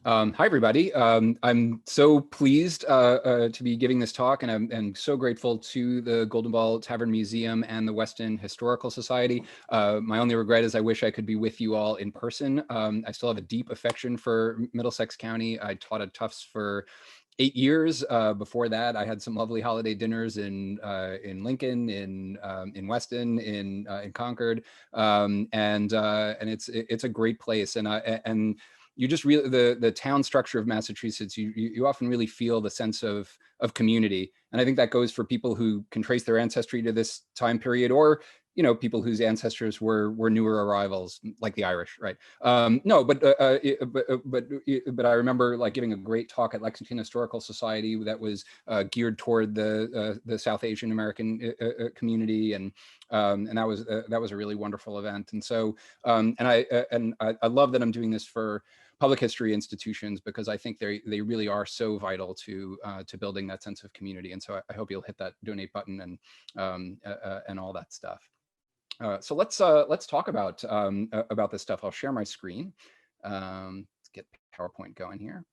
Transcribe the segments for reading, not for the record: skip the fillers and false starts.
Hi, everybody. I'm so pleased to be giving this talk, and I'm so grateful to the Golden Ball Tavern Museum and the Weston Historical Society. My only regret is I wish I could be with you all in person. I still have a deep affection for Middlesex County. I taught at Tufts for 8 years. Before that, I had some lovely holiday dinners in Lincoln, in Weston, in Concord, and it's a great place. And you just really the town structure of Massachusetts. You often really feel the sense of community, and I think that goes for people who can trace their ancestry to this time period, or people whose ancestors were newer arrivals, like the Irish, right? No, but I remember like giving a great talk at Lexington Historical Society that was geared toward the South Asian American community, and that was a really wonderful event. And so I love that I'm doing this for public history institutions, because I think they really are so vital to building that sense of community. And so I hope you'll hit that donate button and all that stuff. So let's talk about this stuff. I'll share my screen. Let's get PowerPoint going here.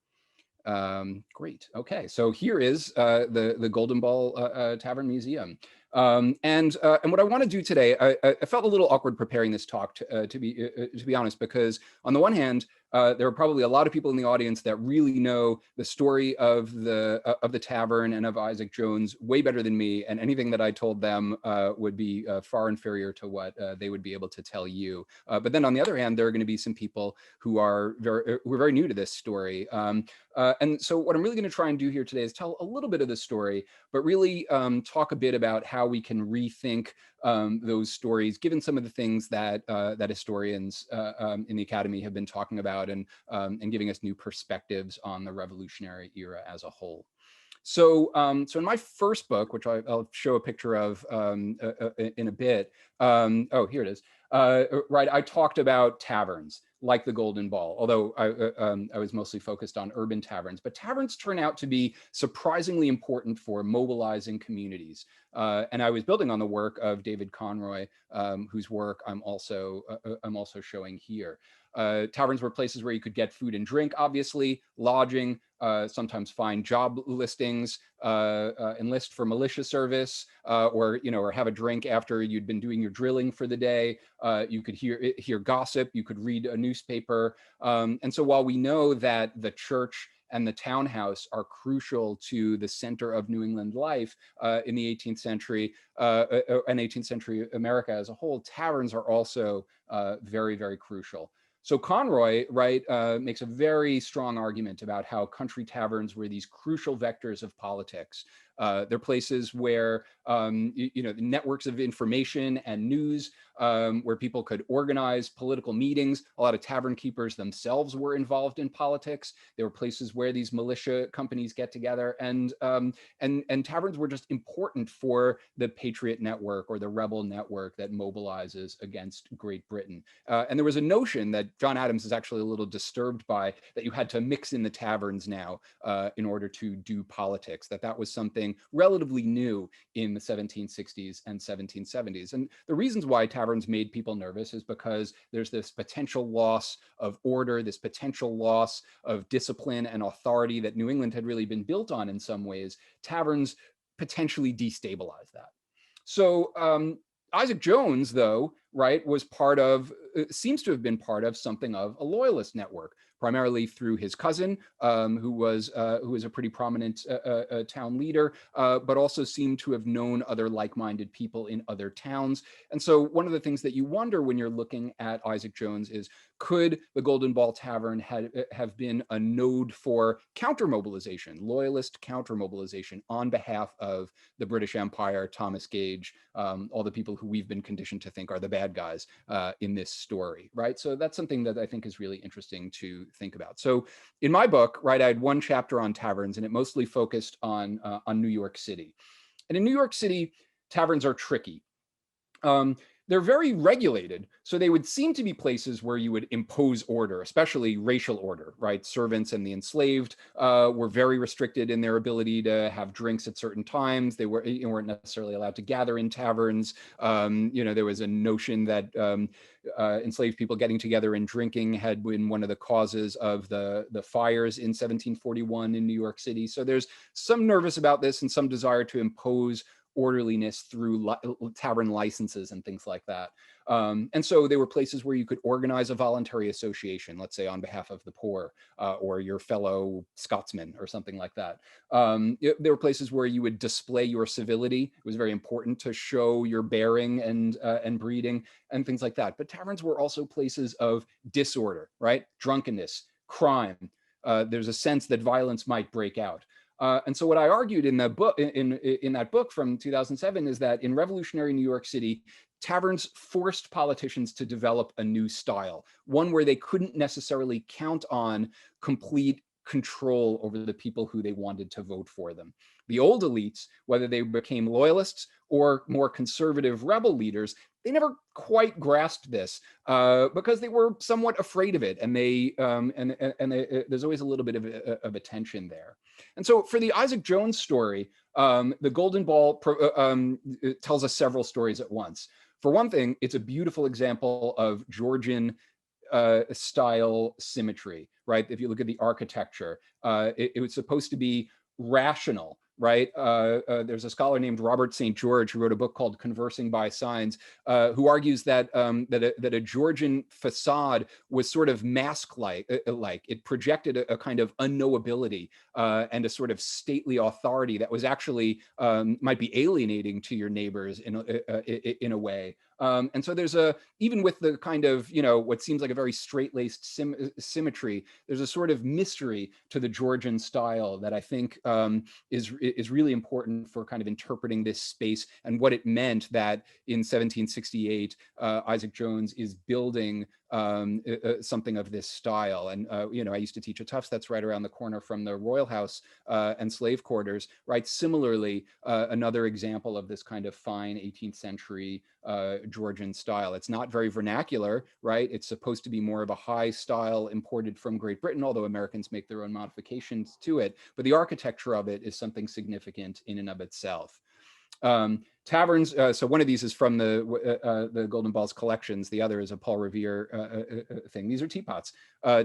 Great. Okay, so here is the Golden Ball Tavern Museum. And what I want to do today, I felt a little awkward preparing this talk to be honest, because on the one hand, there are probably a lot of people in the audience that really know the story of the tavern and of Isaac Jones way better than me, and anything that I told them would be far inferior to what they would be able to tell you. But then on the other hand, there are going to be some people who are very new to this story. And so what I'm really going to try and do here today is tell a little bit of the story, but really talk a bit about how we can rethink those stories, given some of the things that historians in the Academy have been talking about, and giving us new perspectives on the Revolutionary era as a whole. So in my first book, which I'll show a picture of in a bit, oh, here it is. Right, I talked about taverns like the Golden Ball, although I was mostly focused on urban taverns. But taverns turn out to be surprisingly important for mobilizing communities. And I was building on the work of David Conroy, whose work I'm also showing here. Taverns were places where you could get food and drink, obviously, lodging, sometimes find job listings, enlist for militia service, or have a drink after you'd been doing your drilling for the day. You could hear gossip. You could read a newspaper. And so while we know that the church and the townhouse are crucial to the center of New England life in the 18th century and 18th century America as a whole, taverns are also very, very crucial. So Conroy, right, makes a very strong argument about how country taverns were these crucial vectors of politics. They're places where, networks of information and news, where people could organize political meetings. A lot of tavern keepers themselves were involved in politics. They were places where these militia companies get together, and taverns were just important for the patriot network, or the rebel network that mobilizes against Great Britain. And there was a notion that John Adams is actually a little disturbed by, that you had to mix in the taverns now in order to do politics, that was something relatively new in the 1760s and 1770s. And the reasons why taverns made people nervous is because there's this potential loss of order, this potential loss of discipline and authority that New England had really been built on in some ways. Taverns potentially destabilize that. So Isaac Jones, though, right, seems to have been part of something of a Loyalist network, primarily through his cousin, who was a pretty prominent town leader, but also seemed to have known other like-minded people in other towns. And so one of the things that you wonder when you're looking at Isaac Jones is, could the Golden Ball Tavern have been a node for counter-mobilization, Loyalist counter-mobilization on behalf of the British Empire, Thomas Gage, all the people who we've been conditioned to think are the bad guys in this story, right? So that's something that I think is really interesting to think about. So in my book, right, I had one chapter on taverns, and it mostly focused on New York City. And in New York City, taverns are tricky. they're very regulated. So they would seem to be places where you would impose order, especially racial order, right? Servants and the enslaved were very restricted in their ability to have drinks at certain times. They weren't necessarily allowed to gather in taverns. There was a notion that enslaved people getting together and drinking had been one of the causes of the fires in 1741 in New York City. So there's some nervous about this and some desire to impose orderliness through tavern licenses and things like that. And so they were places where you could organize a voluntary association, let's say on behalf of the poor or your fellow Scotsman or something like that. There were places where you would display your civility. It was very important to show your bearing and breeding and things like that. But taverns were also places of disorder, right? Drunkenness, crime. There's a sense that violence might break out. And so what I argued in that book, in that book from 2007, is that in revolutionary New York City, taverns forced politicians to develop a new style, one where they couldn't necessarily count on complete control over the people who they wanted to vote for them. The old elites, whether they became loyalists or more conservative rebel leaders, they never quite grasped this because they were somewhat afraid of it, and there's always a little bit of a tension there. And so for the Isaac Jones story, the Golden Ball tells us several stories at once. For one thing, it's a beautiful example of Georgian style symmetry, right? If you look at the architecture, it was supposed to be rational, right? There's a scholar named Robert St. George who wrote a book called Conversing by Signs, who argues that that a Georgian facade was sort of mask-like. It projected a kind of unknowability and a sort of stately authority that was actually might be alienating to your neighbors in a way. And so there's even with the kind of, what seems like a very straight-laced symmetry, there's a sort of mystery to the Georgian style that I think is really important for kind of interpreting this space and what it meant that in 1768, Isaac Jones is building something of this style. And, I used to teach at Tufts, that's right around the corner from the Royal House and slave quarters, right? Similarly, another example of this kind of fine 18th century Georgian style. It's not very vernacular, right? It's supposed to be more of a high style imported from Great Britain, although Americans make their own modifications to it. But the architecture of it is something significant in and of itself. Taverns, so one of these is from the Golden Balls collections. The other is a Paul Revere thing. These are teapots.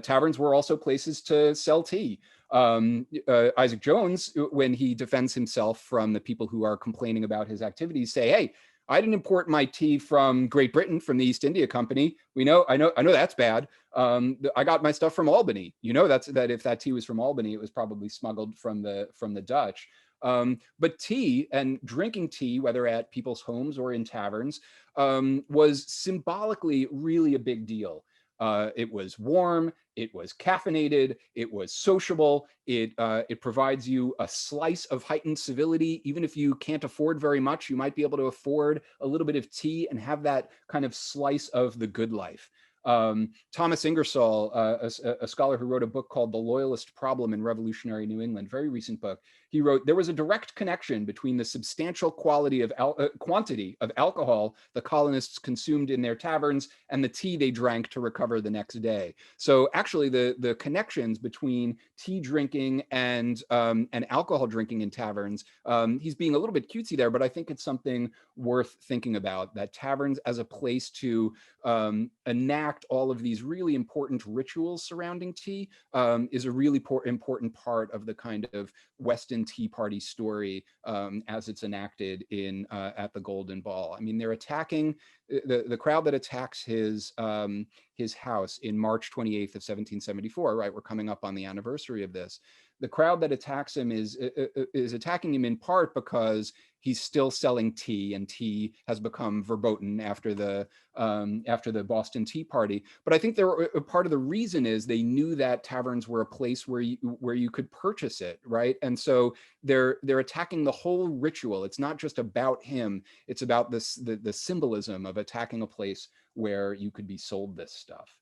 Taverns were also places to sell tea. Isaac Jones, when he defends himself from the people who are complaining about his activities, say, hey, I didn't import my tea from Great Britain, from the East India Company. I know that's bad. I got my stuff from Albany. That if that tea was from Albany, it was probably smuggled from the Dutch. But tea and drinking tea, whether at people's homes or in taverns, was symbolically really a big deal. It was warm, it was caffeinated, it was sociable, it provides you a slice of heightened civility. Even if you can't afford very much, you might be able to afford a little bit of tea and have that kind of slice of the good life. Thomas Ingersoll, a scholar who wrote a book called The Loyalist Problem in Revolutionary New England, very recent book, he wrote, there was a direct connection between the substantial quantity of alcohol the colonists consumed in their taverns and the tea they drank to recover the next day. So actually the connections between tea drinking and alcohol drinking in taverns, he's being a little bit cutesy there, but I think it's something worth thinking about, that taverns as a place to enact all of these really important rituals surrounding tea is a really important part of the kind of Weston Tea Party story as it's enacted at the Golden Ball. I mean, they're attacking the crowd that attacks his house in March 28th of 1774, right? We're coming up on the anniversary of this. The crowd that attacks him is attacking him in part because he's still selling tea, and tea has become verboten after the Boston Tea Party. But I think part of the reason is they knew that taverns were a place where you could purchase it, right? And so they're attacking the whole ritual. It's not just about him. It's about the symbolism of attacking a place where you could be sold this stuff.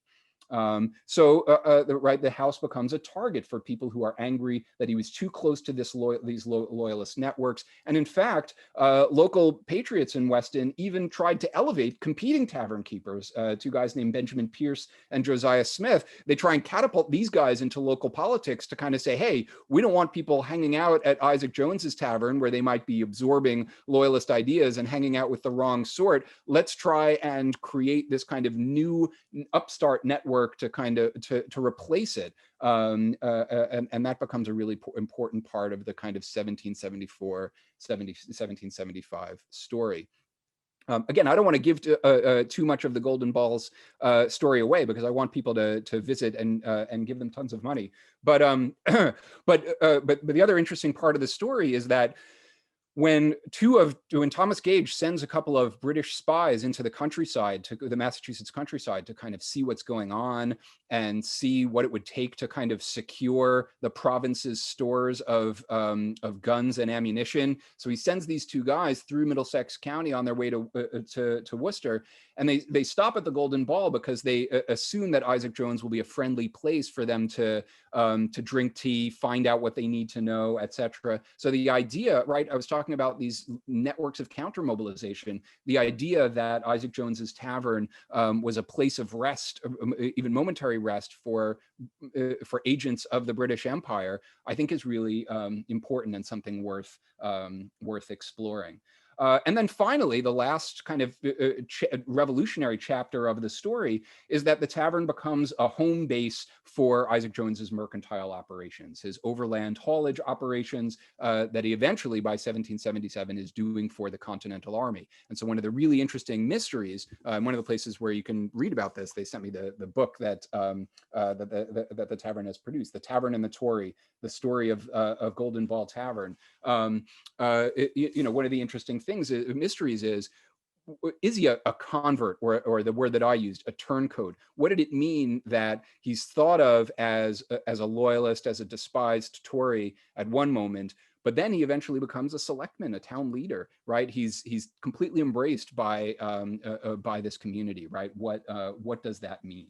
The house becomes a target for people who are angry that he was too close to these loyalist networks. And in fact, local patriots in Weston even tried to elevate competing tavern keepers, two guys named Benjamin Pierce and Josiah Smith. They try and catapult these guys into local politics to kind of say, hey, we don't want people hanging out at Isaac Jones's tavern where they might be absorbing loyalist ideas and hanging out with the wrong sort. Let's try and create this kind of new upstart network to kind of to replace it. And that becomes a really important part of the kind of 1775 story. Again, I don't want to give too much of the Golden Ball's story away because I want people to visit and give them tons of money. But but the other interesting part of the story is that when Thomas Gage sends a couple of British spies into the countryside, to the Massachusetts countryside, to kind of see what's going on and see what it would take to kind of secure the province's stores of guns and ammunition. So he sends these two guys through Middlesex County on their way to Worcester, and they stop at the Golden Ball because they assume that Isaac Jones will be a friendly place for them to drink tea, find out what they need to know, etc. So the idea, right, I was talking about these networks of counter mobilization. The idea that Isaac Jones's tavern was a place of rest, even momentary rest for agents of the British Empire, I think is really important and something worth exploring. And then finally, the last kind of revolutionary chapter of the story is that the tavern becomes a home base for Isaac Jones's mercantile operations, his overland haulage operations that he eventually, by 1777, is doing for the Continental Army. And so one of the really interesting mysteries, one of the places where you can read about this, they sent me the book that the tavern has produced, The Tavern and the Tory, the story of Golden Ball Tavern. One of the interesting mysteries is he a convert, or the word that I used, a turncoat? What did it mean that he's thought of as a loyalist, as a despised Tory at one moment, but then he eventually becomes a selectman, a town leader, right? He's completely embraced by this community, right? What does that mean?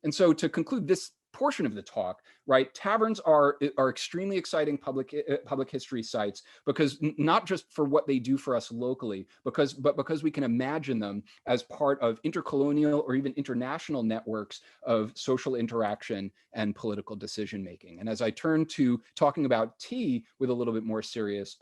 And so to conclude this portion of the talk, right, taverns are extremely exciting public history sites because not just for what they do for us locally, but because we can imagine them as part of intercolonial or even international networks of social interaction and political decision making. And as I turn to talking about tea with a little bit more seriousness,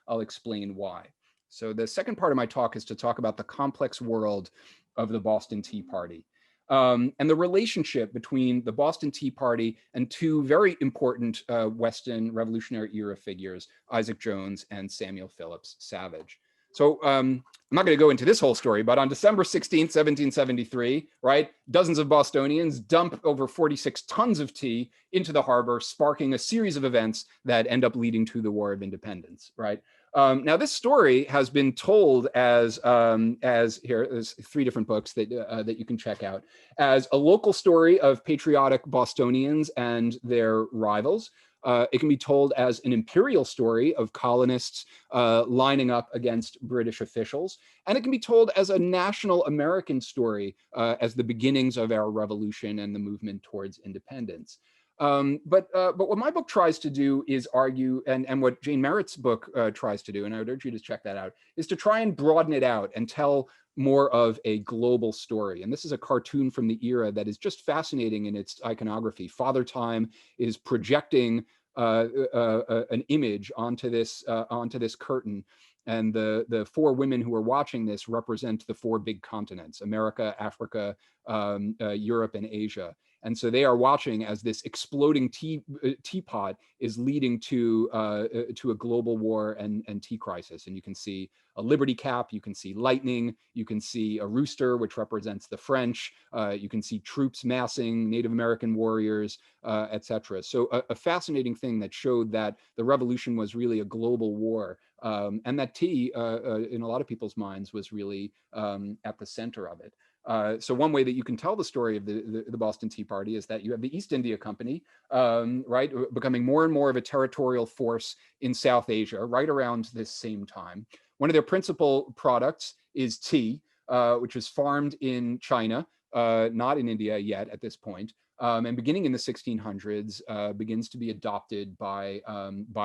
I'll explain why. So the second part of my talk is to talk about the complex world of the Boston Tea Party. And the relationship between the Boston Tea Party and two very important Western Revolutionary era figures, Isaac Jones and Samuel Phillips Savage. So I'm not going to go into this whole story, but on December 16th, 1773, right, dozens of Bostonians dump over 46 tons of tea into the harbor, sparking a series of events that end up leading to the War of Independence, right? Now, this story has been told as here, there's three different books that you can check out, as a local story of patriotic Bostonians and their rivals. It can be told as an imperial story of colonists lining up against British officials. And it can be told as a national American story as the beginnings of our revolution and the movement towards independence. But what my book tries to do is argue, and what Jane Merritt's book tries to do, and I would urge you to check that out, is to try and broaden it out and tell more of a global story. And this is a cartoon from the era that is just fascinating in its iconography. Father Time is projecting an image onto this curtain. And the four women who are watching this represent the four big continents: America, Africa, Europe, and Asia. And so they are watching as this exploding teapot is leading to a global war and tea crisis. And you can see a liberty cap, you can see lightning, you can see a rooster, which represents the French, you can see troops massing, Native American warriors, etc. So a fascinating thing that showed that the revolution was really a global war, and that tea, in a lot of people's minds, was really at the center of it. So one way that you can tell the story of the Boston Tea Party is that you have the East India Company, right, becoming more and more of a territorial force in South Asia right around this same time. One of their principal products is tea, which is farmed in China, not in India yet at this point, and beginning in the 1600s, begins to be adopted by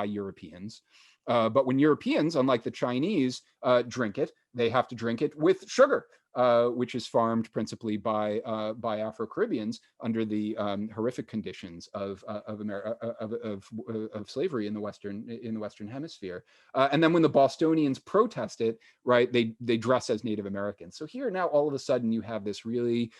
Europeans. But when Europeans, unlike the Chinese, drink it, they have to drink it with sugar, which is farmed principally by Afro-Caribbeans under the horrific conditions of slavery in the Western Hemisphere. And then when the Bostonians protest it, right, they dress as Native Americans. So here now, all of a sudden, you have this really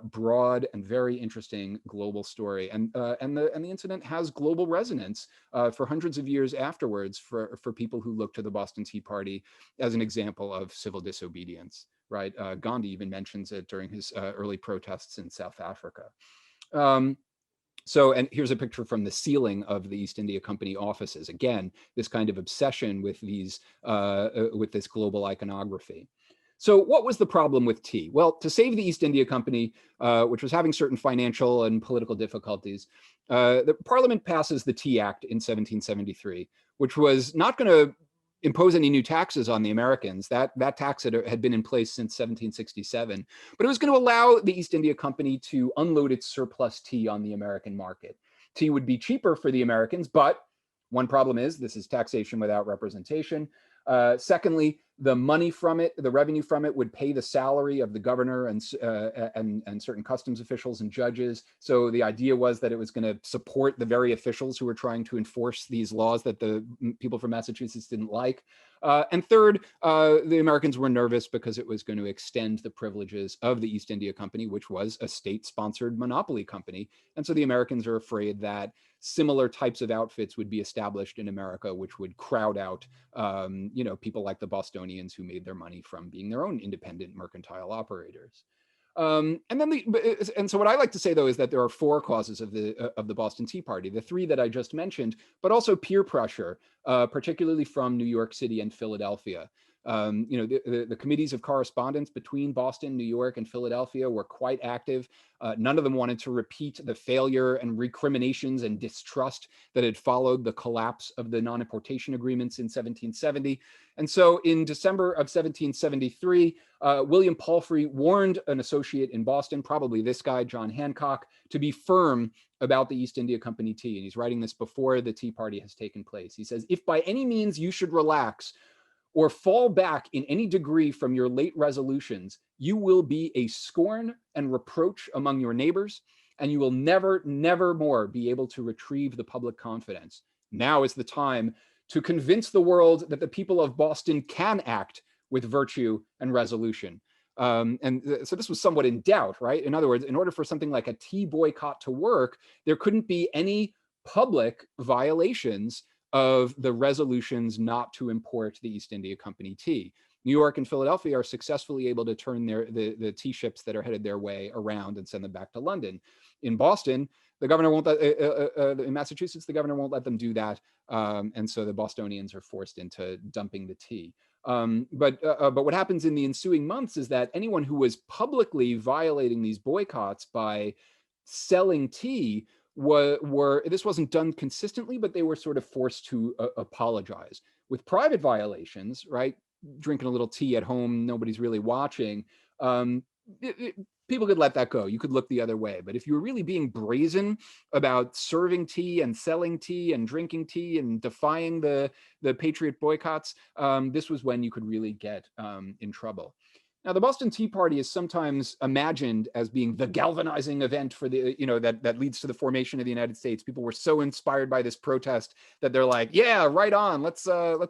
broad and very interesting global story, and the incident has global resonance for hundreds of years afterwards for people who look to the Boston Tea Party as an example of civil disobedience. Right, Gandhi even mentions it during his early protests in South Africa. So, and here's a picture from the ceiling of the East India Company offices. Again, this kind of obsession with with this global iconography. So what was the problem with tea? Well, to save the East India Company, which was having certain financial and political difficulties, the Parliament passes the Tea Act in 1773, which was not going to impose any new taxes on the Americans. That tax had been in place since 1767, but it was going to allow the East India Company to unload its surplus tea on the American market. Tea would be cheaper for the Americans, but one problem is this is taxation without representation. Secondly, the money from it, the revenue from it, would pay the salary of the governor and certain customs officials and judges. So the idea was that it was going to support the very officials who were trying to enforce these laws that the people from Massachusetts didn't like. And third, the Americans were nervous because it was going to extend the privileges of the East India Company, which was a state-sponsored monopoly company. And so the Americans are afraid that similar types of outfits would be established in America, which would crowd out, people like the Bostonians who made their money from being their own independent mercantile operators. And so what I like to say, though, is that there are four causes of the Boston Tea Party, the three that I just mentioned, but also peer pressure, particularly from New York City and Philadelphia. The committees of correspondence between Boston, New York, and Philadelphia were quite active. None of them wanted to repeat the failure and recriminations and distrust that had followed the collapse of the non-importation agreements in 1770. And so in December of 1773, William Palfrey warned an associate in Boston, probably this guy, John Hancock, to be firm about the East India Company tea. And he's writing this before the Tea Party has taken place. He says, "If by any means you should relax or fall back in any degree from your late resolutions, you will be a scorn and reproach among your neighbors, and you will never, never more be able to retrieve the public confidence. Now is the time to convince the world that the people of Boston can act with virtue and resolution." So this was somewhat in doubt, right? In other words, in order for something like a tea boycott to work, there couldn't be any public violations of the resolutions not to import the East India Company tea. New York and Philadelphia are successfully able to turn the tea ships that are headed their way around and send them back to London. In Boston, the governor won't let, in Massachusetts, the governor won't let them do that. And so the Bostonians are forced into dumping the tea. But what happens in the ensuing months is that anyone who was publicly violating these boycotts by selling tea this wasn't done consistently, but they were sort of forced to apologize. With private violations, right, drinking a little tea at home, nobody's really watching, people could let that go. You could look the other way. But if you were really being brazen about serving tea and selling tea and drinking tea and defying the patriot boycotts, this was when you could really get in trouble. Now, the Boston Tea Party is sometimes imagined as being the galvanizing event for that leads to the formation of the United States. People were so inspired by this protest that they're like, yeah, right on, let's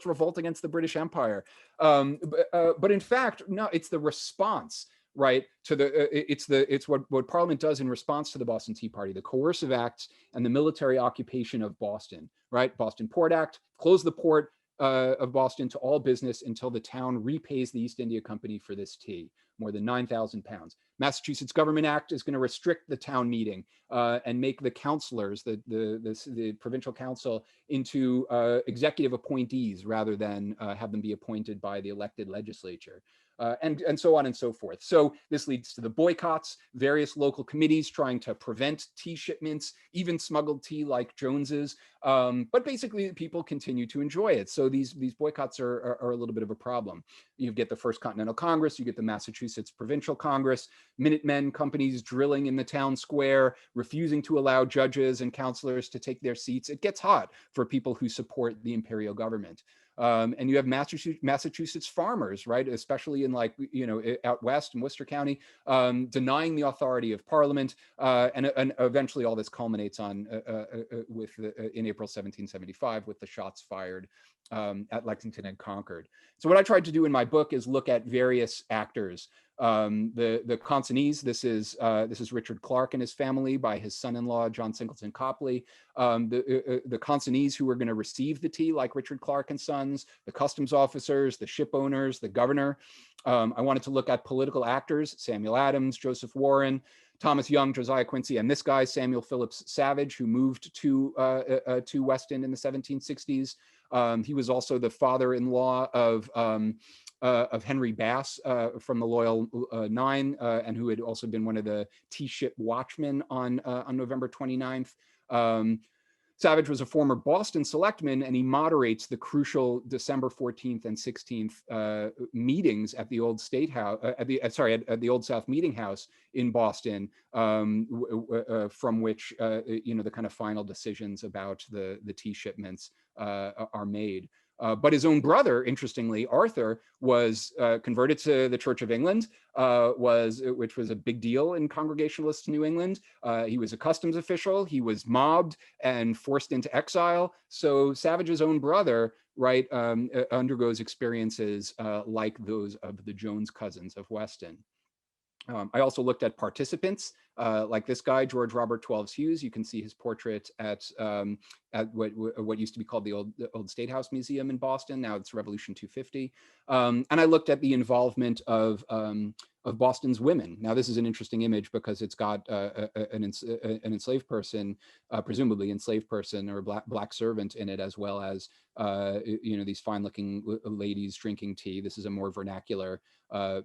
revolt against the British Empire. But in fact, no, it's the response, right, to it's what Parliament does in response to the Boston Tea Party, the coercive acts and the military occupation of Boston, right? Boston Port Act, close the port of Boston to all business until the town repays the East India Company for this tea, more than 9,000 pounds. Massachusetts Government Act is going to restrict the town meeting and make the councilors, the provincial council, into executive appointees rather than have them be appointed by the elected legislature. and so on and so forth. So this leads to the boycotts, various local committees trying to prevent tea shipments, even smuggled tea like Jones's. But basically, people continue to enjoy it. So these boycotts are a little bit of a problem. You get the First Continental Congress, you get the Massachusetts Provincial Congress, Minutemen companies drilling in the town square, refusing to allow judges and counselors to take their seats. It gets hot for people who support the imperial government. And you have Massachusetts farmers, right, especially in out west in Worcester County, denying the authority of Parliament, and eventually all this culminates on in April 1775 with the shots fired at Lexington and Concord. So what I tried to do in my book is look at various actors. The consignees, this is Richard Clark and his family by his son-in-law, John Singleton Copley. The consignees who were going to receive the tea, like Richard Clark and Sons, the customs officers, the ship owners, the governor. I wanted to look at political actors, Samuel Adams, Joseph Warren, Thomas Young, Josiah Quincy, and this guy, Samuel Phillips Savage, who moved to Weston in the 1760s. He was also the father-in-law of Henry Bass from the Loyal Nine, and who had also been one of the tea ship watchmen on November 29th. Savage was a former Boston selectman, and he moderates the crucial December 14th and 16th meetings at the old State House, at the Old South Meeting House in Boston, from which the kind of final decisions about the tea shipments are made. But his own brother, interestingly, Arthur, was converted to the Church of England, which was a big deal in Congregationalist New England. He was a customs official. He was mobbed and forced into exile. So Savage's own brother, right, undergoes experiences like those of the Jones cousins of Weston. I also looked at participants, like this guy, George Robert Twelves Hughes. You can see his portrait at what used to be called the Old State House Museum in Boston. Now it's Revolution 250. And I looked at the involvement of Boston's women. Now this is an interesting image because it's got an enslaved person, presumably enslaved person or black servant in it, as well as these fine-looking ladies drinking tea. This is a more vernacular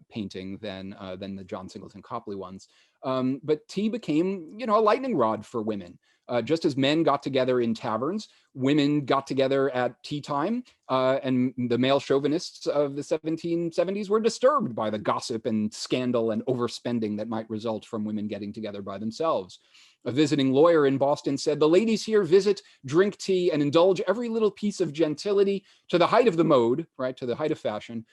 painting than the John Singleton Copley ones. But tea became, a lightning rod for women. Just as men got together in taverns, women got together at tea time, and the male chauvinists of the 1770s were disturbed by the gossip and scandal and overspending that might result from women getting together by themselves. A visiting lawyer in Boston said, "The ladies here visit, drink tea, and indulge every little piece of gentility to the height of the mode," right, to the height of fashion,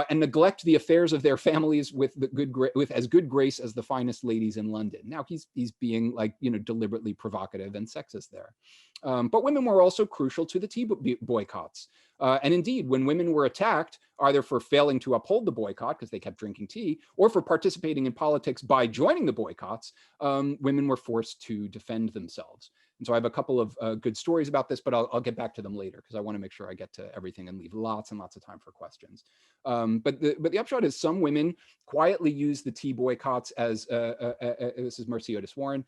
and neglect the affairs of their families with as good grace as the finest ladies in London. Now he's being deliberately provocative and sexist there. But women were also crucial to the tea boycotts. And indeed, when women were attacked, either for failing to uphold the boycott because they kept drinking tea, or for participating in politics by joining the boycotts, women were forced to defend themselves. And so I have a couple of good stories about this, but I'll get back to them later because I want to make sure I get to everything and leave lots and lots of time for questions. But the upshot is some women quietly use the tea boycotts as, this is Mercy Otis Warren,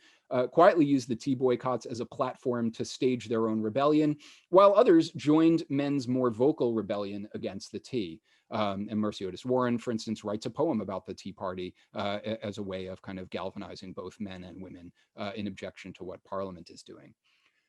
quietly used the tea boycotts as a platform to stage their own rebellion, while others joined men's more vocal rebellion against the tea. And Mercy Otis Warren, for instance, writes a poem about the Tea Party as a way of kind of galvanizing both men and women in objection to what Parliament is doing.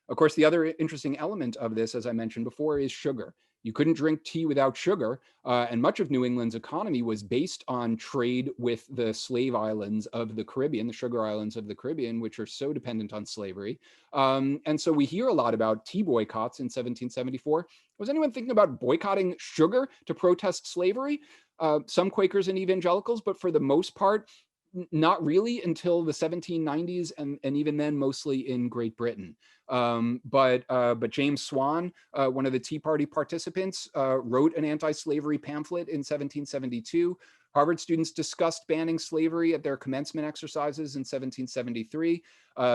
Of course, the other interesting element of this, as I mentioned before, is sugar. You couldn't drink tea without sugar, and much of New England's economy was based on trade with the slave islands of the Caribbean, the sugar islands of the Caribbean, which are so dependent on slavery. And so we hear a lot about tea boycotts in 1774. Was anyone thinking about boycotting sugar to protest slavery? Some Quakers and evangelicals, but for the most part, not really until the 1790s, and even then mostly in Great Britain. But James Swan, one of the Tea Party participants, wrote an anti-slavery pamphlet in 1772. Harvard students discussed banning slavery at their commencement exercises in 1773.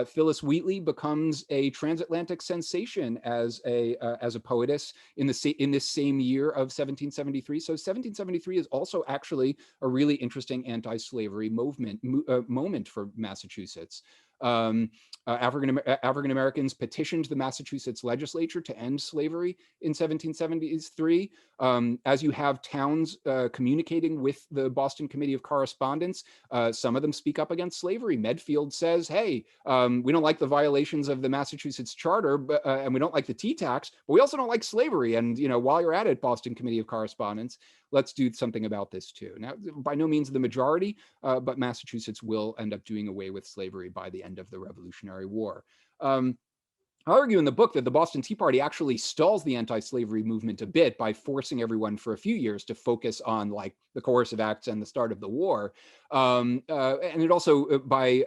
Phyllis Wheatley becomes a transatlantic sensation as a poetess in this same year of 1773. So 1773 is also actually a really interesting anti-slavery moment for Massachusetts. African Americans petitioned the Massachusetts legislature to end slavery in 1773. As you have towns communicating with the Boston Committee of Correspondence, some of them speak up against slavery. Medfield says, hey, we don't like the violations of the Massachusetts Charter, and we don't like the tea tax, but we also don't like slavery. And, while you're at it, Boston Committee of Correspondence, let's do something about this too. Now, by no means the majority, but Massachusetts will end up doing away with slavery by the end of the Revolutionary War. I argue in the book that the Boston Tea Party actually stalls the anti-slavery movement a bit by forcing everyone for a few years to focus on like the coercive acts and the start of the war. And it also, by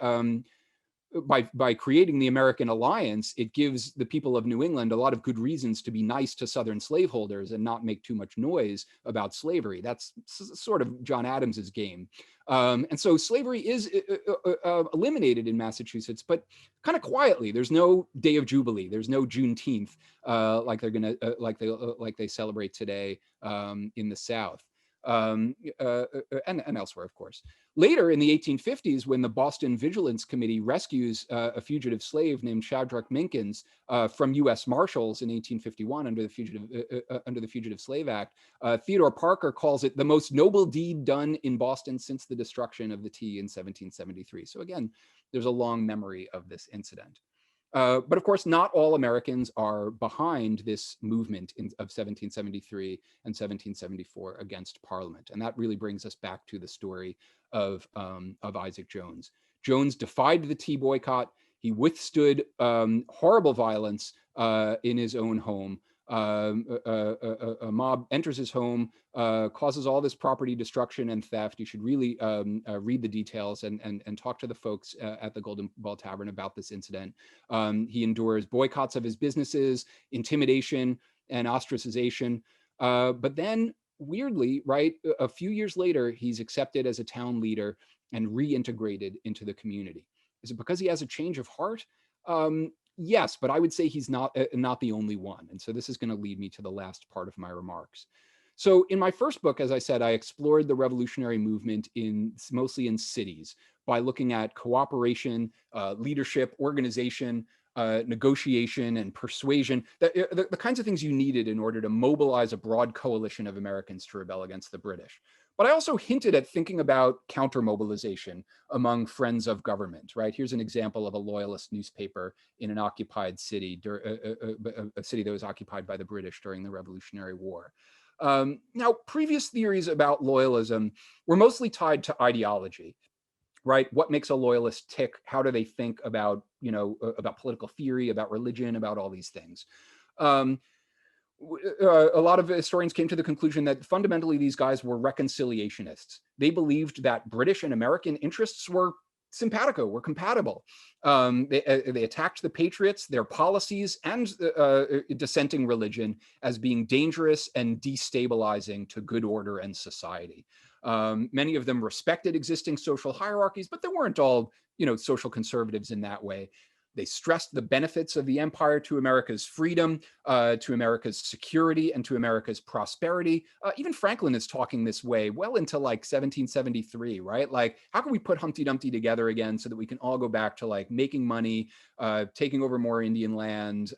creating the American Alliance, it gives the people of New England a lot of good reasons to be nice to Southern slaveholders and not make too much noise about slavery. That's sort of John Adams's game. And so slavery is eliminated in Massachusetts, but kind of quietly. There's no Day of Jubilee. There's no Juneteenth like they're gonna like they celebrate today in the South. And elsewhere, of course. Later in the 1850s, when the Boston Vigilance Committee rescues a fugitive slave named Shadrach Minkins from U.S. Marshals in 1851 under the Fugitive Slave Act, Theodore Parker calls it the most noble deed done in Boston since the destruction of the tea in 1773. So again, there's a long memory of this incident. But of course, not all Americans are behind this movement of 1773 and 1774 against Parliament. And that really brings us back to the story of Isaac Jones. Jones defied the tea boycott. He withstood horrible violence in his own home. A mob enters his home, causes all this property destruction and theft. You should really read the details and talk to the folks at the Golden Ball Tavern about this incident. He endures boycotts of his businesses, intimidation, and ostracization. But then, weirdly, right, a few years later, he's accepted as a town leader and reintegrated into the community. Is it because he has a change of heart? Yes, but I would say he's not the only one. And so this is going to lead me to the last part of my remarks. So in my first book, as I said, I explored the revolutionary movement mostly in cities by looking at cooperation, leadership, organization, negotiation, and persuasion, the kinds of things you needed in order to mobilize a broad coalition of Americans to rebel against the British. But I also hinted at thinking about counter-mobilization among friends of government, right? Here's an example of a Loyalist newspaper in an occupied city, a city that was occupied by the British during the Revolutionary War. Now, previous theories about loyalism were mostly tied to ideology, right? What makes a loyalist tick? How do they think about, about political theory, about religion, about all these things? A lot of historians came to the conclusion that fundamentally these guys were reconciliationists. They believed that British and American interests were simpatico, were compatible. They attacked the Patriots, their policies, and dissenting religion as being dangerous and destabilizing to good order and society. Many of them respected existing social hierarchies, but they weren't all, social conservatives in that way. They stressed the benefits of the empire to America's freedom, to America's security, and to America's prosperity. Even Franklin is talking this way well into like 1773, right? Like, how can we put Humpty Dumpty together again so that we can all go back to like making money, taking over more Indian land,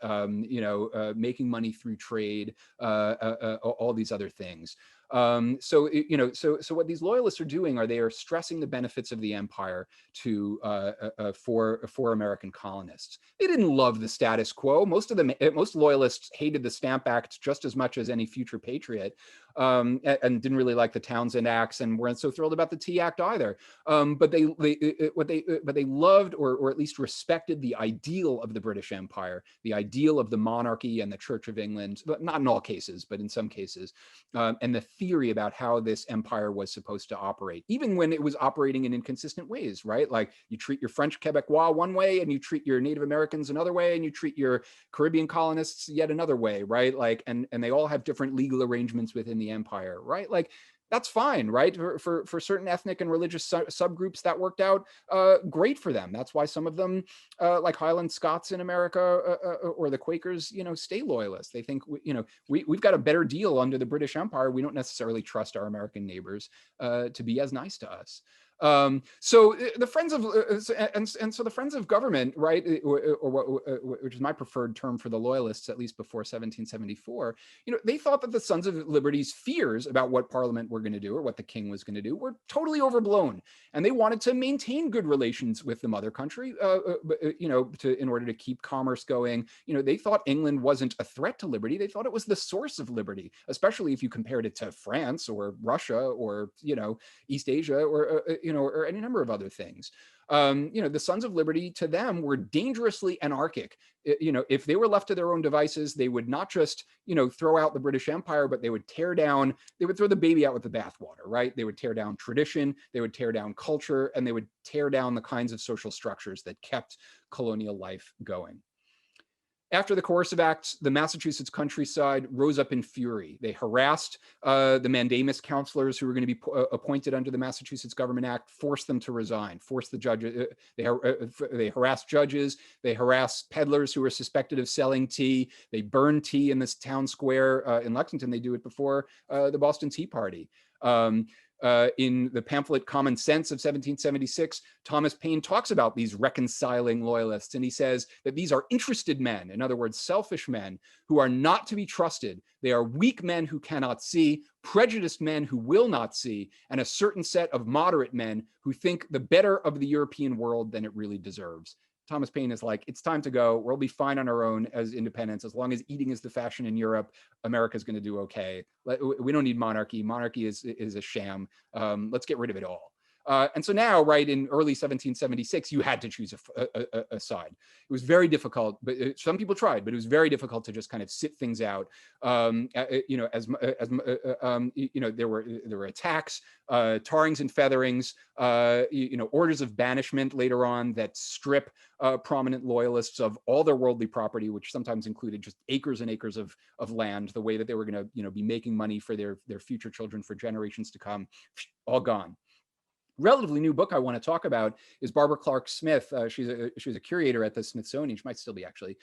making money through trade, all these other things. So what these loyalists are doing they are stressing the benefits of the empire for American colonists. They didn't love the status quo. Most loyalists hated the Stamp Act just as much as any future patriot, and didn't really like the Townshend Acts and weren't so thrilled about the Tea Act either. But they loved or at least respected the ideal of the British Empire, the ideal of the monarchy and the Church of England, but not in all cases, but in some cases, and the theory about how this empire was supposed to operate, even when it was operating in inconsistent ways, right? Like you treat your French Quebecois one way and you treat your Native Americans another way and you treat your Caribbean colonists yet another way, right? Like, and they all have different legal arrangements within the empire, right? Like, that's fine, right? For certain ethnic and religious subgroups that worked out great for them. That's why some of them, like Highland Scots in America or the Quakers, stay loyalists. They think, we've got a better deal under the British Empire. We don't necessarily trust our American neighbors to be as nice to us. So the Friends of and so the Friends of Government, right, which is my preferred term for the Loyalists, at least before 1774, they thought that the Sons of Liberty's fears about what Parliament were going to do or what the king was going to do were totally overblown, and they wanted to maintain good relations with the mother country, in order to keep commerce going. They thought England wasn't a threat to liberty; they thought it was the source of liberty, especially if you compared it to France or Russia or East Asia or any number of other things. The Sons of Liberty to them were dangerously anarchic. If they were left to their own devices, they would not just, throw out the British Empire, but they would throw the baby out with the bathwater, right? They would tear down tradition, they would tear down culture, and they would tear down the kinds of social structures that kept colonial life going. After the coercive acts, the Massachusetts countryside rose up in fury. They harassed the mandamus counselors who were going to be appointed under the Massachusetts Government Act, forced them to resign, forced the judges. They harassed judges. They harassed peddlers who were suspected of selling tea. They burned tea in this town square in Lexington. They do it before the Boston Tea Party. In the pamphlet Common Sense of 1776, Thomas Paine talks about these reconciling loyalists, and he says that these are interested men, in other words, selfish men, who are not to be trusted. They are weak men who cannot see, prejudiced men who will not see, and a certain set of moderate men who think the better of the European world than it really deserves. Thomas Paine is like, it's time to go. We'll be fine on our own as independents. As long as eating is the fashion in Europe, America's going to do okay. We don't need monarchy. Monarchy is a sham. Let's get rid of it all. And so now, right, in early 1776, you had to choose a side. It was very difficult, but some people tried, but it was very difficult to just kind of sit things out. There were attacks, tarrings and featherings, orders of banishment later on that strip prominent loyalists of all their worldly property, which sometimes included just acres and acres of land, the way that they were going to, be making money for their future children for generations to come, all gone. Relatively new book I want to talk about is Barbara Clark Smith. She was a curator at the Smithsonian. She might still be, actually.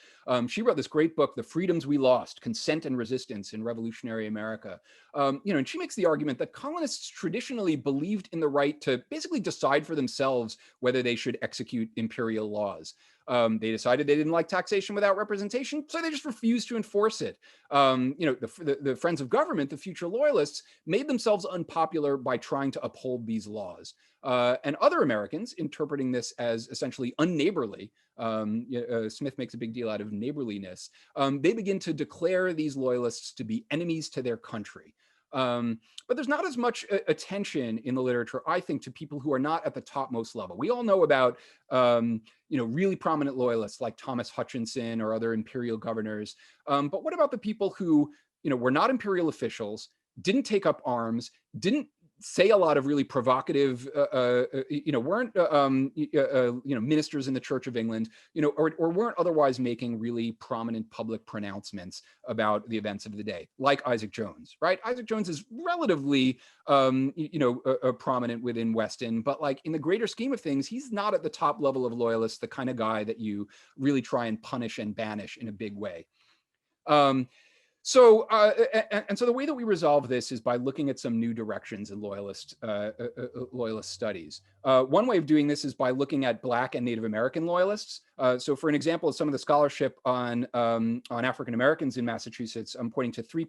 She wrote this great book, The Freedoms We Lost: Consent and Resistance in Revolutionary America. And she makes the argument that colonists traditionally believed in the right to basically decide for themselves whether they should execute imperial laws. They decided they didn't like taxation without representation, so they just refused to enforce it. The Friends of Government, the future Loyalists, made themselves unpopular by trying to uphold these laws. And other Americans, interpreting this as essentially unneighborly, Smith makes a big deal out of neighborliness, they begin to declare these Loyalists to be enemies to their country. But there's not as much attention in the literature, I think, to people who are not at the topmost level. We all know about, really prominent loyalists like Thomas Hutchinson or other imperial governors. But what about the people who, were not imperial officials, didn't take up arms, didn't say a lot of really provocative, weren't, ministers in the Church of England, or weren't otherwise making really prominent public pronouncements about the events of the day, like Isaac Jones, right? Isaac Jones is relatively, prominent within Weston, but like in the greater scheme of things, he's not at the top level of loyalists, the kind of guy that you really try and punish and banish in a big way. So the way that we resolve this is by looking at some new directions in loyalist studies. One way of doing this is by looking at Black and Native American loyalists. So for an example of some of the scholarship on African Americans in Massachusetts, I'm pointing to 3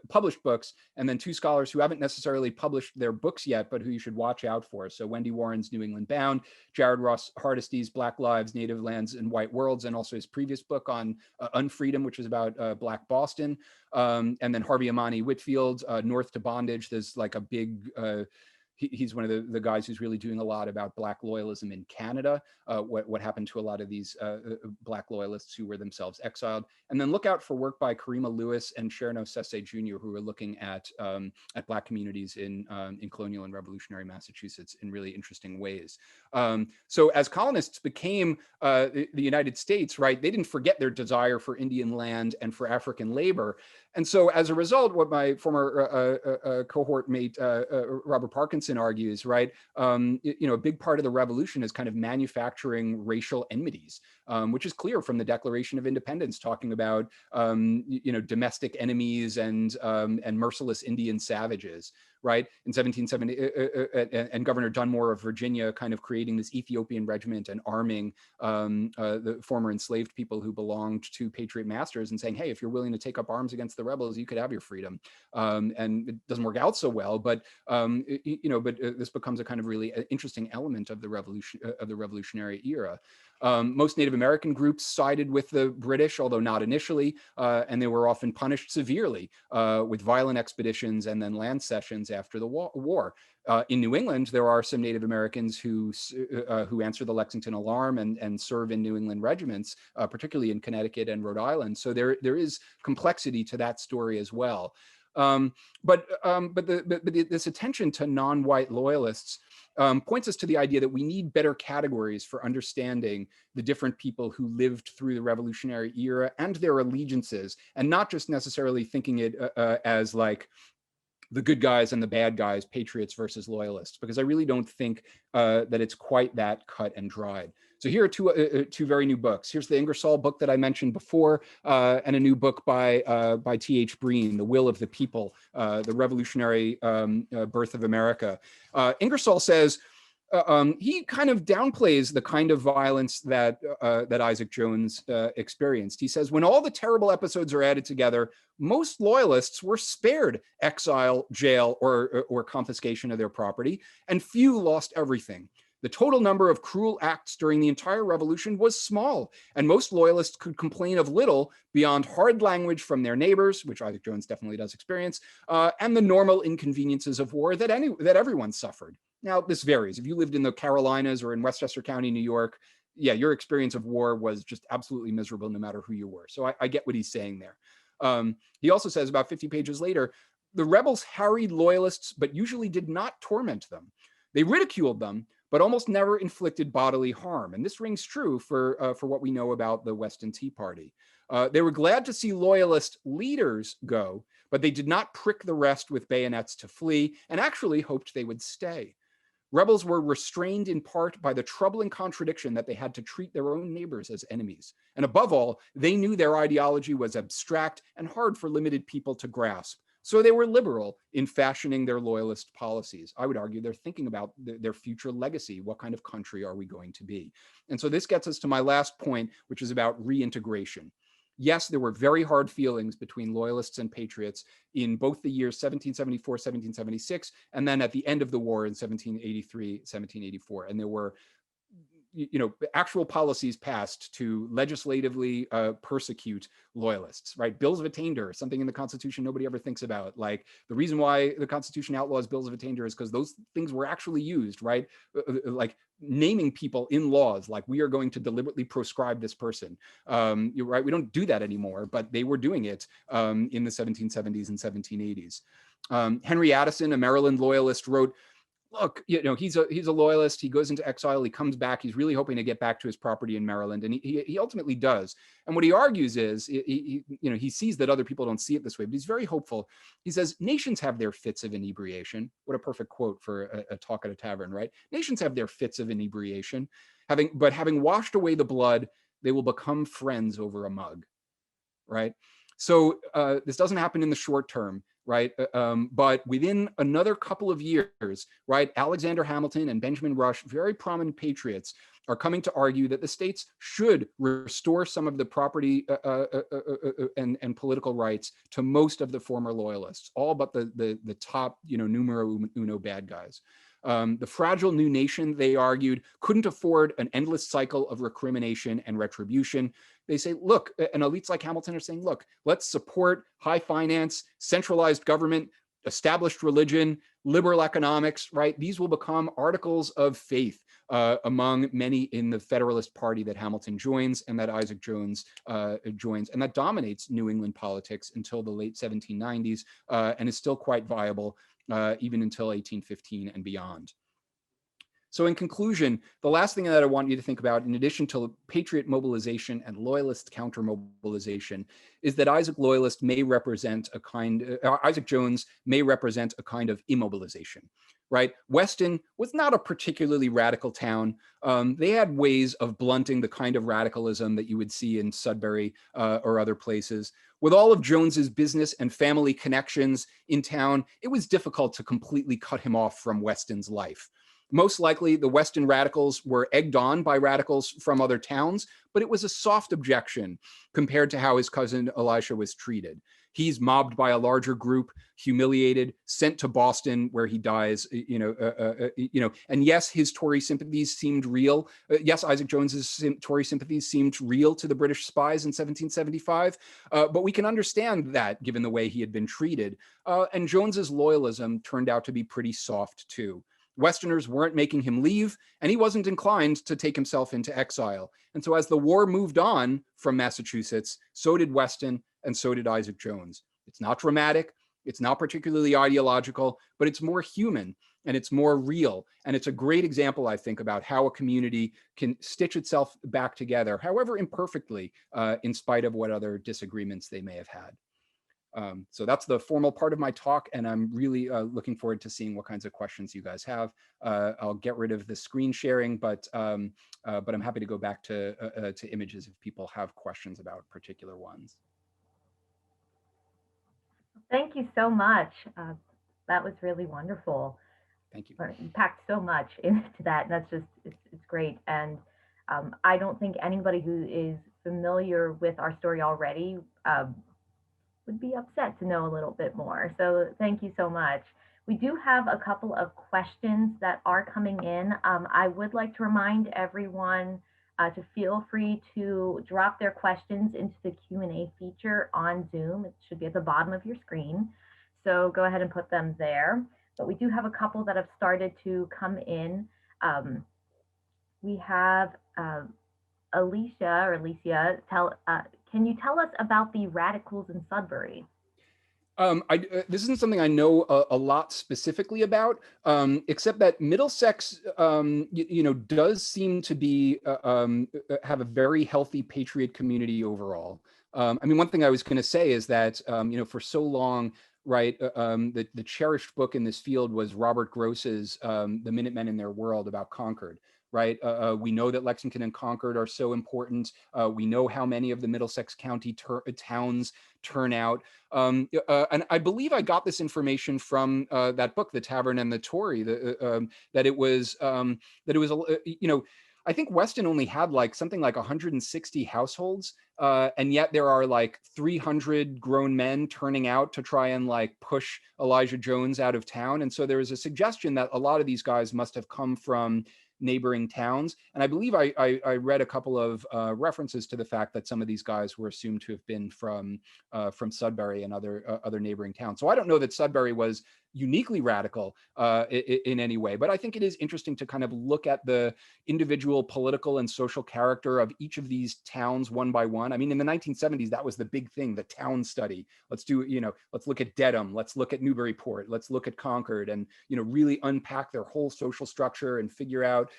published books and then 2 scholars who haven't necessarily published their books yet, but who you should watch out for. So Wendy Warren's New England Bound, Jared Ross Hardesty's Black Lives, Native Lands, and White Worlds, and also his previous book on Unfreedom, which is about Black Boston. And then Harvey Amani Whitfield, North to Bondage. There's like a big, he's one of the guys who's really doing a lot about Black loyalism in Canada, what happened to a lot of these Black loyalists who were themselves exiled. And then look out for work by Karima Lewis and Sharon Osese Jr., who are looking at Black communities in colonial and revolutionary Massachusetts in really interesting ways. So as colonists became the United States, right, they didn't forget their desire for Indian land and for African labor. And so as a result, what my former cohort mate, Robert Parkinson, argues, right, a big part of the revolution is kind of manufacturing racial enmities. which is clear from the Declaration of Independence, talking about domestic enemies and merciless Indian savages. Right, in 1770, and Governor Dunmore of Virginia kind of creating this Ethiopian regiment and arming the former enslaved people who belonged to Patriot masters and saying, hey, if you're willing to take up arms against the rebels, you could have your freedom. And it doesn't work out so well, but this becomes a kind of really interesting element of the revolutionary era. Most Native American groups sided with the British, although not initially, and they were often punished severely with violent expeditions and then land cessions after the war. In New England, there are some Native Americans who answer the Lexington Alarm and serve in New England regiments, particularly in Connecticut and Rhode Island. So there is complexity to that story as well. But this attention to non-white loyalists points us to the idea that we need better categories for understanding the different people who lived through the Revolutionary era and their allegiances, and not just necessarily thinking it as like the good guys and the bad guys, patriots versus loyalists, because I really don't think that it's quite that cut and dried. So here are two very new books. Here's the Ingersoll book that I mentioned before, and a new book by T.H. Breen, The Will of the People, The Revolutionary Birth of America. Ingersoll says, he kind of downplays the kind of violence that Isaac Jones experienced. He says, when all the terrible episodes are added together, most loyalists were spared exile, jail, or confiscation of their property, and few lost everything. The total number of cruel acts during the entire revolution was small, and most loyalists could complain of little beyond hard language from their neighbors, which Isaac Jones definitely does experience, and the normal inconveniences of war that everyone suffered. Now, this varies. If you lived in the Carolinas or in Westchester County, New York, yeah, your experience of war was just absolutely miserable no matter who you were. So I get what he's saying there. He also says about 50 pages later, the rebels harried loyalists, but usually did not torment them. They ridiculed them, but almost never inflicted bodily harm. And this rings true for what we know about the Weston Tea Party. They were glad to see loyalist leaders go, but they did not prick the rest with bayonets to flee, and actually hoped they would stay. Rebels were restrained in part by the troubling contradiction that they had to treat their own neighbors as enemies. And above all, they knew their ideology was abstract and hard for limited people to grasp. So they were liberal in fashioning their loyalist policies. I would argue they're thinking about their future legacy. What kind of country are we going to be? And so this gets us to my last point, which is about reintegration. Yes, there were very hard feelings between loyalists and patriots in both the years 1774, 1776, and then at the end of the war in 1783, 1784. And there were actual policies passed to legislatively persecute loyalists, right? Bills of attainder, something in the Constitution nobody ever thinks about. Like the reason why the Constitution outlaws bills of attainder is because those things were actually used, right? Like naming people in laws, like we are going to deliberately proscribe this person. You're right, we don't do that anymore, but they were doing it in the 1770s and 1780s. Henry Addison, a Maryland loyalist, wrote, look, he's a loyalist. He goes into exile. He comes back. He's really hoping to get back to his property in Maryland, and he ultimately does. And what he argues is, he sees that other people don't see it this way, but he's very hopeful. He says, nations have their fits of inebriation. What a perfect quote for a talk at a tavern, right? Nations have their fits of inebriation, having washed away the blood, they will become friends over a mug, right? So this doesn't happen in the short term, right? But within another couple of years, right, Alexander Hamilton and Benjamin Rush, very prominent patriots, are coming to argue that the states should restore some of the property and political rights to most of the former loyalists, all but the top, numero uno bad guys. The fragile new nation, they argued, couldn't afford an endless cycle of recrimination and retribution. They say, look, and elites like Hamilton are saying, look, let's support high finance, centralized government, established religion, liberal economics, right? These will become articles of faith among many in the Federalist Party that Hamilton joins and that Isaac Jones joins, and that dominates New England politics until the late 1790s and is still quite viable even until 1815 and beyond. So in conclusion, the last thing that I want you to think about, in addition to patriot mobilization and loyalist counter mobilization, is that Isaac Jones may represent a kind of immobilization, right? Weston was not a particularly radical town. They had ways of blunting the kind of radicalism that you would see in Sudbury or other places. With all of Jones's business and family connections in town, it was difficult to completely cut him off from Weston's life. Most likely, the Weston radicals were egged on by radicals from other towns, but it was a soft objection compared to how his cousin Elisha was treated. He's mobbed by a larger group, humiliated, sent to Boston, where he dies. And yes, his Tory sympathies seemed real. Yes, Isaac Jones's Tory sympathies seemed real to the British spies in 1775, but we can understand that given the way he had been treated. And Jones's loyalism turned out to be pretty soft too. Westerners weren't making him leave, and he wasn't inclined to take himself into exile. And so as the war moved on from Massachusetts, so did Weston, and so did Isaac Jones. It's not dramatic, it's not particularly ideological, but it's more human and it's more real. And it's a great example, I think, about how a community can stitch itself back together, however imperfectly, in spite of what other disagreements they may have had. So that's the formal part of my talk, and I'm really looking forward to seeing what kinds of questions you guys have. I'll get rid of the screen sharing, but I'm happy to go back to images if people have questions about particular ones. Thank you so much. That was really wonderful. Thank you. You packed so much into that, and that's just, it's great. And I don't think anybody who is familiar with our story already would be upset to know a little bit more. So thank you so much. We do have a couple of questions that are coming in. I would like to remind everyone to feel free to drop their questions into the Q&A feature on Zoom. It should be at the bottom of your screen. So go ahead and put them there. But we do have a couple that have started to come in. We have Alicia, can you tell us about the radicals in Sudbury? This isn't something I know a lot specifically about, except that Middlesex, does seem to be have a very healthy patriot community overall. I mean, one thing I was going to say is that for so long, right, the cherished book in this field was Robert Gross's "The Minutemen in Their World" about Concord. Right, we know that Lexington and Concord are so important. We know how many of the Middlesex County towns turn out. And I believe I got this information from that book, The Tavern and the Tory, that it was, I think Weston only had like something like 160 households, and yet there are like 300 grown men turning out to try and like push Elijah Jones out of town. And so there is a suggestion that a lot of these guys must have come from neighboring towns. And I believe I read a couple of references to the fact that some of these guys were assumed to have been from Sudbury and other neighboring towns. So I don't know that Sudbury was uniquely radical in any way, but I think it is interesting to kind of look at the individual political and social character of each of these towns one by one. I mean, in the 1970s, that was the big thing, the town study. Let's look at Dedham, let's look at Newburyport, let's look at Concord, and really unpack their whole social structure and figure out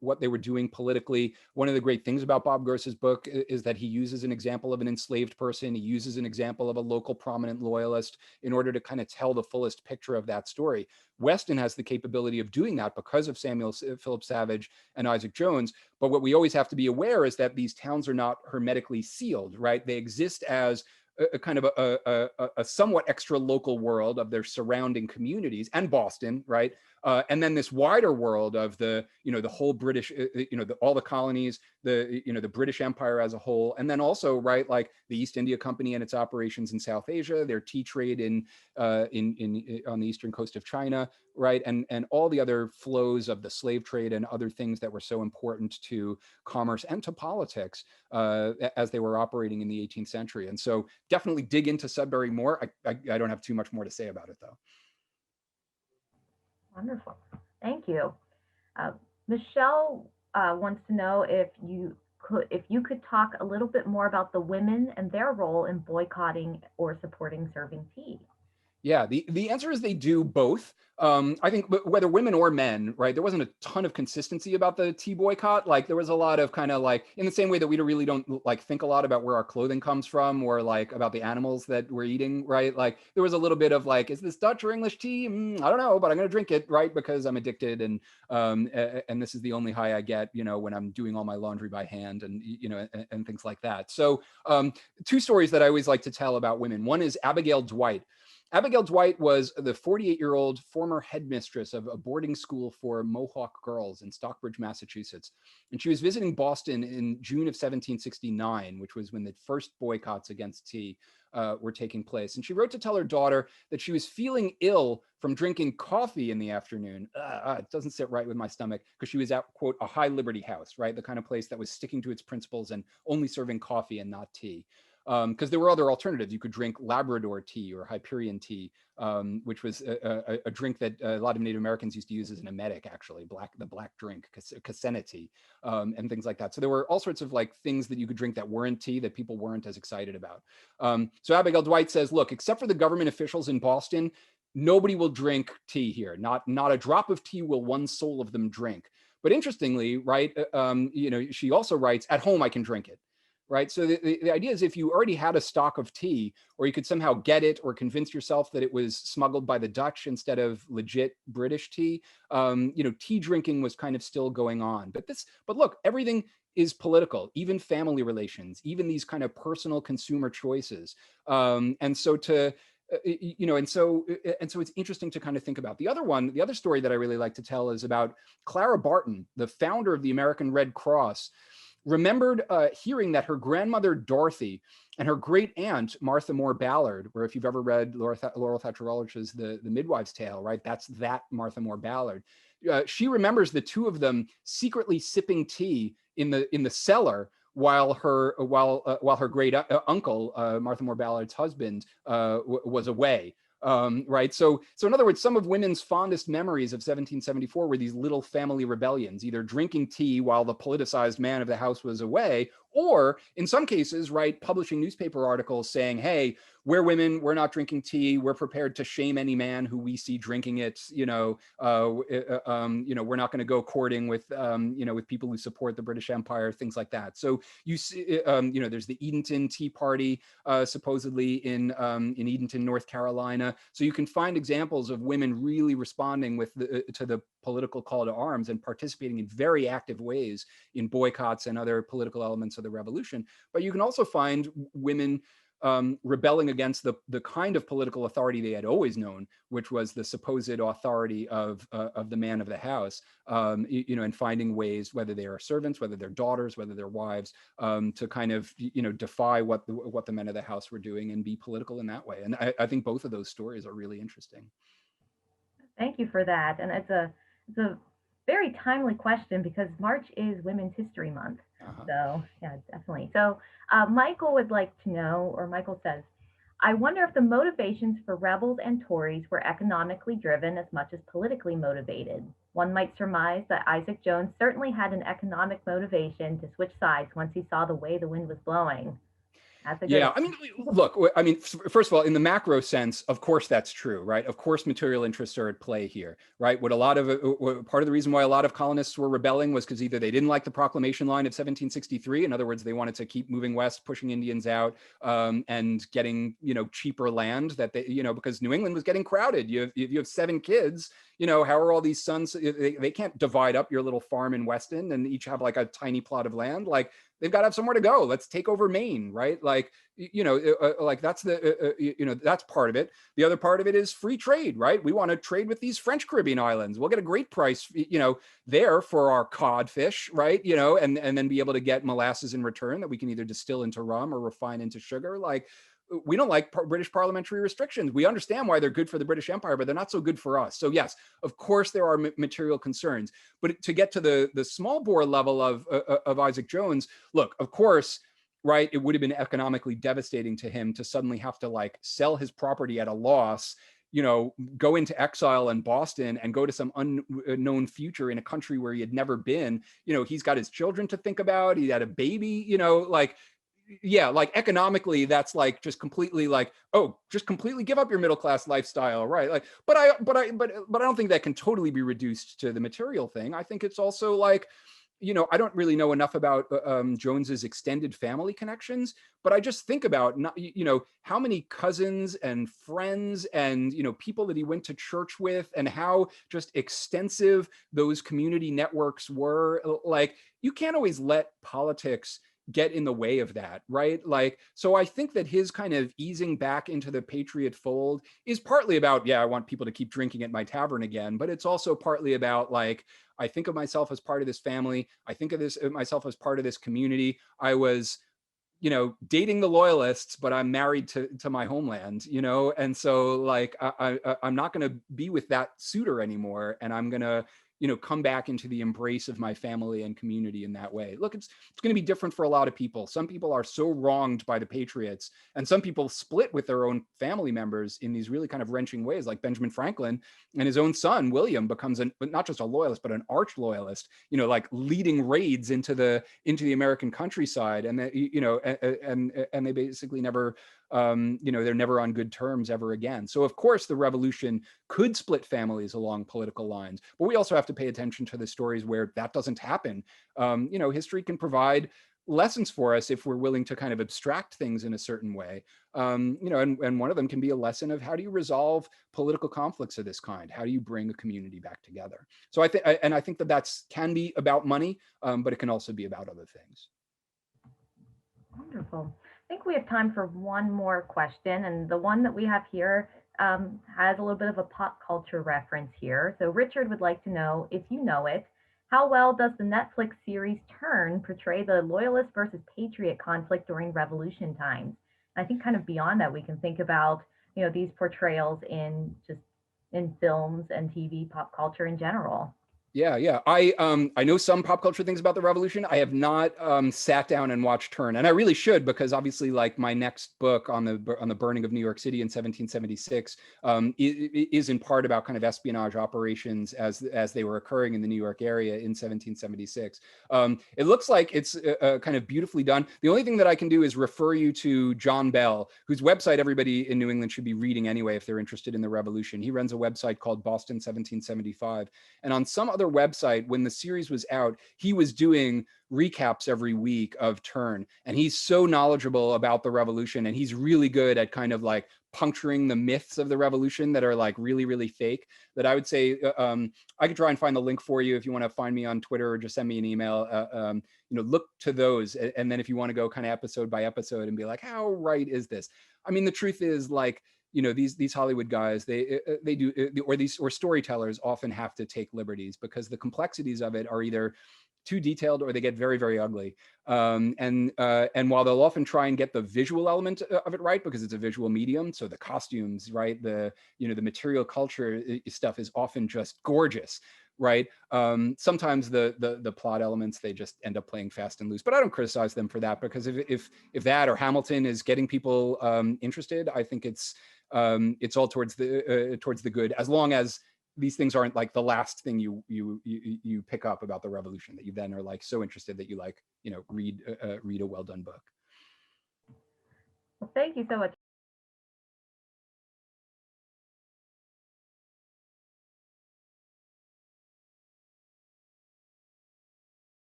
what they were doing politically. One of the great things about Bob Gross's book is that he uses an example of an enslaved person. He uses an example of a local prominent loyalist in order to kind of tell the fullest picture of that story. Weston has the capability of doing that because of Samuel Phillips Savage and Isaac Jones. But what we always have to be aware is that these towns are not hermetically sealed, right? They exist as a kind of a somewhat extra local world of their surrounding communities and Boston, right? And then this wider world of the whole British, all the colonies, the British Empire as a whole, and then also, right, like the East India Company and its operations in South Asia, their tea trade on the eastern coast of China, right, and all the other flows of the slave trade and other things that were so important to commerce and to politics as they were operating in the 18th century. And so definitely dig into Sudbury more. I don't have too much more to say about it, though. Wonderful. Thank you. Michelle wants to know if you could talk a little bit more about the women and their role in boycotting or supporting serving tea. Yeah, the answer is they do both. I think whether women or men, right? There wasn't a ton of consistency about the tea boycott. Like there was a lot of kind of like in the same way that we really don't like think a lot about where our clothing comes from or like about the animals that we're eating, right? Like there was a little bit of like, is this Dutch or English tea? I don't know, but I'm gonna drink it, right? Because I'm addicted and this is the only high I get, when I'm doing all my laundry by hand and and things like that. So two stories that I always like to tell about women. One is Abigail Dwight. Abigail Dwight was the 48-year-old former headmistress of a boarding school for Mohawk girls in Stockbridge, Massachusetts. And she was visiting Boston in June of 1769, which was when the first boycotts against tea were taking place. And she wrote to tell her daughter that she was feeling ill from drinking coffee in the afternoon. It doesn't sit right with my stomach because she was at, quote, a high liberty house, right? The kind of place that was sticking to its principles and only serving coffee and not tea. Because there were other alternatives. You could drink Labrador tea or Hyperion tea, which was a drink that a lot of Native Americans used to use as an emetic, actually, the black drink, Casena tea, and things like that. So there were all sorts of like things that you could drink that weren't tea that people weren't as excited about. So Abigail Dwight says, look, except for the government officials in Boston, nobody will drink tea here. Not a drop of tea will one soul of them drink. But interestingly, right, she also writes, at home I can drink it. Right. So the idea is if you already had a stock of tea, or you could somehow get it or convince yourself that it was smuggled by the Dutch instead of legit British tea, tea drinking was kind of still going on. But look, everything is political, even family relations, even these kind of personal consumer choices. And so it's interesting to kind of think about. The other story that I really like to tell is about Clara Barton, the founder of the American Red Cross, remembered hearing that her grandmother Dorothy and her great aunt Martha Moore Ballard, where if you've ever read Laurel Thatcher Ulrich's the Midwife's Tale, right, that's that Martha Moore Ballard. She remembers the two of them secretly sipping tea in the cellar while her great uncle Martha Moore Ballard's husband was away. Right. So in other words, some of women's fondest memories of 1774 were these little family rebellions, either drinking tea while the politicized man of the house was away, or in some cases, right, publishing newspaper articles saying, hey, we're women, we're not drinking tea, we're prepared to shame any man who we see drinking it. We're not going to go courting with with people who support the British Empire, things like that. So you see, there's the Edenton Tea Party, supposedly in Edenton, North Carolina. So you can find examples of women really responding to the political call to arms and participating in very active ways in boycotts and other political elements of the revolution. But you can also find women rebelling against the kind of political authority they had always known, which was the supposed authority of the man of the house, and finding ways, whether they are servants, whether they're daughters, whether they're wives, to kind of defy what the men of the house were doing and be political in that way. And I think both of those stories are really interesting. Thank you for that. And it's a very timely question because March is Women's History Month. Uh-huh. So yeah, definitely. So Michael would like to know, or Michael says, I wonder if the motivations for rebels and Tories were economically driven as much as politically motivated. One might surmise that Isaac Jones certainly had an economic motivation to switch sides once he saw the way the wind was blowing. That's a good Yeah, I mean, look, I mean, first of all, in the macro sense, of course that's true, right? Of course, material interests are at play here, right? What part of the reason why a lot of colonists were rebelling was because either they didn't like the proclamation line of 1763, in other words, they wanted to keep moving west, pushing Indians out, and getting cheaper land that because New England was getting crowded. You have 7 kids. How are all these sons? They can't divide up your little farm in Weston and each have like a tiny plot of land. Like they've got to have somewhere to go. Let's take over Maine, right? Like, like that's that's part of it. The other part of it is free trade, right? We want to trade with these French Caribbean islands. We'll get a great price, there for our codfish, right? And then be able to get molasses in return that we can either distill into rum or refine into sugar. Like, we don't like British parliamentary restrictions. We understand why they're good for the British Empire, but they're not so good for us. So yes, of course there are material concerns. But to get to the small bore level of Isaac Jones, look, of course, right, it would have been economically devastating to him to suddenly have to like sell his property at a loss, go into exile in Boston and go to some unknown future in a country where he had never been. He's got his children to think about. He had a baby, like yeah, like economically, that's like just completely like, oh, just completely give up your middle class lifestyle, right? Like, but I don't think that can totally be reduced to the material thing. I think it's also like, I don't really know enough about Jones's extended family connections, but I just think about not, how many cousins and friends and people that he went to church with, and how just extensive those community networks were. Like, you can't always let politics get in the way of that, right? Like, so I think that his kind of easing back into the patriot fold is partly about, yeah, I want people to keep drinking at my tavern again, but it's also partly about like, I think of myself as part of this family. I think of myself as part of this community. I was, dating the Loyalists, but I'm married to my homeland, and so like I'm not going to be with that suitor anymore, and I'm going to come back into the embrace of my family and community in that way. Look, it's going to be different for a lot of people. Some people are so wronged by the Patriots, and some people split with their own family members in these really kind of wrenching ways, like Benjamin Franklin, and his own son William becomes not just a loyalist but an arch loyalist, like leading raids into the American countryside, and and they basically never they're never on good terms ever again. So of course the revolution could split families along political lines, but we also have to pay attention to the stories where that doesn't happen. History can provide lessons for us if we're willing to kind of abstract things in a certain way. And one of them can be a lesson of how do you resolve political conflicts of this kind? How do you bring a community back together? So I think that can be about money, but it can also be about other things. Wonderful. I think we have time for one more question, and the one that we have here has a little bit of a pop culture reference here. So Richard would like to know, if you know it, how well does the Netflix series Turn portray the Loyalist versus Patriot conflict during Revolution times? And I think kind of beyond that, we can think about these portrayals in films and TV, pop culture in general. Yeah. I know some pop culture things about the revolution. I have not sat down and watched Turn, and I really should, because obviously, like, my next book on the burning of New York City in 1776 is in part about kind of espionage operations as they were occurring in the New York area in 1776. It looks like it's kind of beautifully done. The only thing that I can do is refer you to John Bell, whose website everybody in New England should be reading anyway if they're interested in the revolution. He runs a website called Boston 1775, and on some other website, when the series was out, he was doing recaps every week of Turn, and he's so knowledgeable about the revolution, and he's really good at kind of like puncturing the myths of the revolution that are like really, really fake, that I would say I could try and find the link for you if you want to find me on Twitter, or just send me an email. Look to those, and then if you want to go kind of episode by episode and be like, how right is this? I mean, the truth is, like, these Hollywood guys, they do, or storytellers often have to take liberties, because the complexities of it are either too detailed or they get very, very ugly. And while they'll often try and get the visual element of it right, because it's a visual medium, so the costumes, right, the material culture stuff is often just gorgeous, right? Sometimes the plot elements, they just end up playing fast and loose, but I don't criticize them for that, because if that or Hamilton is getting people interested, I think it's all towards the good, as long as these things aren't like the last thing you pick up about the revolution, that you then are like so interested that you like read a well done book. Well, thank you so much